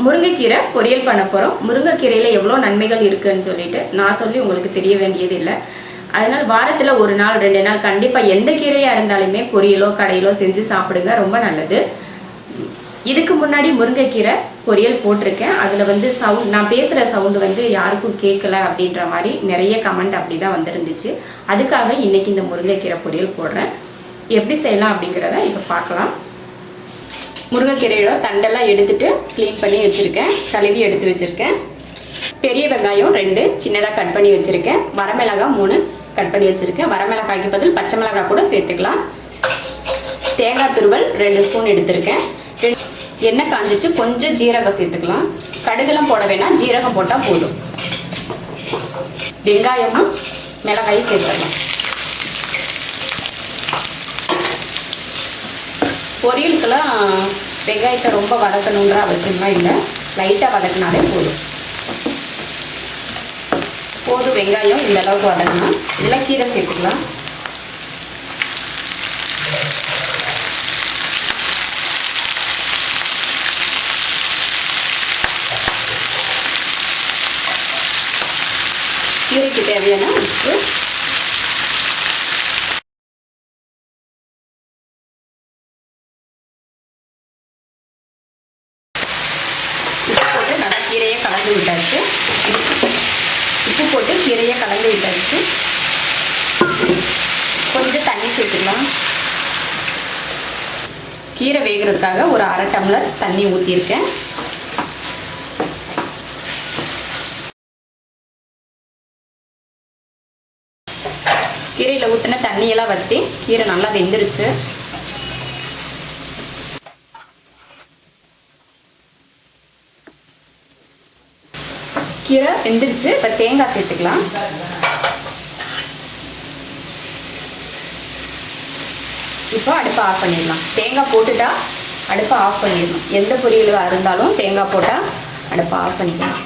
முருங்கைக்கீரை பொரியல் பண்ண போகிறோம். முருங்கைக்கீரையில் எவ்வளோ நன்மைகள் இருக்குதுன்னு சொல்லிட்டு நான் சொல்லி உங்களுக்கு தெரிய வேண்டியது இல்லை. அதனால் வாரத்தில் ஒரு நாள் 2 நாள் கண்டிப்பாக எந்த கீரையாக இருந்தாலுமே பொரியலோ கடையிலோ செஞ்சு சாப்பிடுங்க, ரொம்ப நல்லது. இதுக்கு முன்னாடி முருங்கைக்கீரை பொரியல் போட்டிருக்கேன். அதில் வந்து நான் பேசுகிற சவுண்டு வந்து யாருக்கும் கேட்கல அப்படின்ற மாதிரி நிறைய கமெண்ட் அப்படி தான் வந்துருந்துச்சு. அதுக்காக இன்றைக்கி இந்த முருங்கைக்கீரை பொரியல் போடுறேன். எப்படி செய்யலாம் அப்படிங்கிறத இப்போ பார்க்கலாம். முருங்கைக்கீரையோட தண்டெல்லாம் எடுத்துட்டு க்ளீன் பண்ணி வச்சுருக்கேன், கழுவி எடுத்து வச்சுருக்கேன். பெரிய வெங்காயம் 2 சின்னதாக கட் பண்ணி வச்சுருக்கேன். வரமிளகாய் 3 கட் பண்ணி வச்சுருக்கேன். வரமிளகாய்க்கு பதில் பச்சை மிளகாய் கூட சேர்த்துக்கலாம். தேங்காய் துருவல் 2 ஸ்பூன் எடுத்திருக்கேன். எண்ணெய் காஞ்சிச்சு, கொஞ்சம் ஜீரகம் சேர்த்துக்கலாம். கடுகுலாம் போட வேணாம், ஜீரகம் போட்டால் போதும். வெங்காயமும் மிளகாயும் சேர்த்துக்கலாம். பொரியலுக்கெல்லாம் வெங்காயத்தை ரொம்ப வதக்கணுன்ற அவசியமாக இல்லை, லைட்டாக வதக்கினாலே போதும். வெங்காயம் இந்த அளவுக்கு வதக்கணும். இதில் கீரை சேர்த்துக்கலாம். கீரைக்கு தேவையான உப்பு, போட்டு நல்லா கீரையை கலந்து விட்டாச்சு. உப்பு போட்டு கீரையை கலந்து விட்டாச்சு. கொஞ்சம் தண்ணி சேர்த்துக்கலாம். கீரை வேகிறதுக்காக ஒரு 1/2 டம்ளர் தண்ணி ஊற்றிருக்கேன். கீரையில் ஊற்றின தண்ணியெல்லாம் வற்றி கீரை நல்லா வெந்துருச்சு. கீரை வெந்துருச்சு. இப்போ தேங்காய் சேர்த்துக்கலாம். இப்போ அடுப்பை ஆஃப் பண்ணிடலாம். தேங்காய் போட்டுட்டா அடுப்பை ஆஃப் பண்ணிடணும். எந்த பொரியலாக இருந்தாலும் தேங்காய் போட்டால் அடுப்பை ஆஃப் பண்ணிக்கலாம்.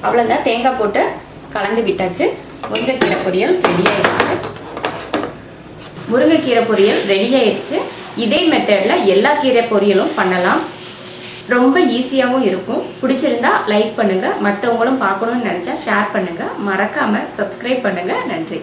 அவ்வளோதான், தேங்காய் போட்டு கலந்து விட்டாச்சு. முருங்கைக்கீரை பொரியல் ரெடி ஆயிடுச்சு. முருங்கைக்கீரை பொரியல் ரெடி ஆயிடுச்சு. இதே மெத்தடில் எல்லா கீரை பொரியலும் பண்ணலாம். ரொம்ப ஈஸியாகவும் இருக்கும். பிடிச்சிருந்தா லைக் பண்ணுங்கள். மற்றவங்களும் பார்க்கணுன்னு நினச்சா ஷேர் பண்ணுங்கள். மறக்காமல் சப்ஸ்கிரைப் பண்ணுங்கள். நன்றி.